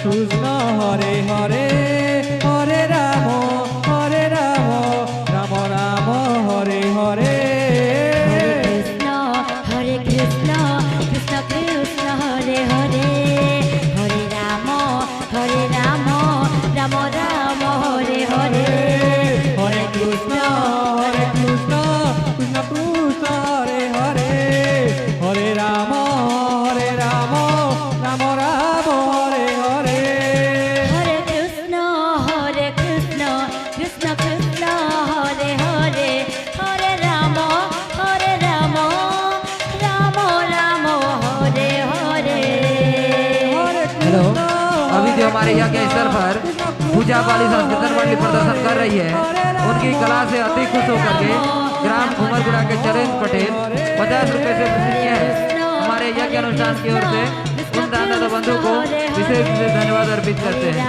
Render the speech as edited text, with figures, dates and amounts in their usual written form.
Krishna Hare Hare Hare Ram Ram Ram Hare Hare Hare Krishna Krishna Krishna Hare Hare Hare Ram Ram Ram Hare Hare Hare Krishna Krishna Krishna Hare Hare Hare Ram Ram Ram Hare Hare Hare Krishna Krishna Krishna Hare Hare Hare Ram Ram Ram Hare Hare. Hello, अभी जो हमारे यहाँ के स्तर पर पूजा वाली संस्कृत मंडली प्रदर्शन कर रही है, उनकी कला से अति खुश होकर के ग्राम घुमरगुड़ा के चरण पटेल 50 रुपए से प्रसन्न है। हमारे यहाँ के अनुष्ठान की ओर से उन दाता बंधु को विशेष धन्यवाद अर्पित करते हैं।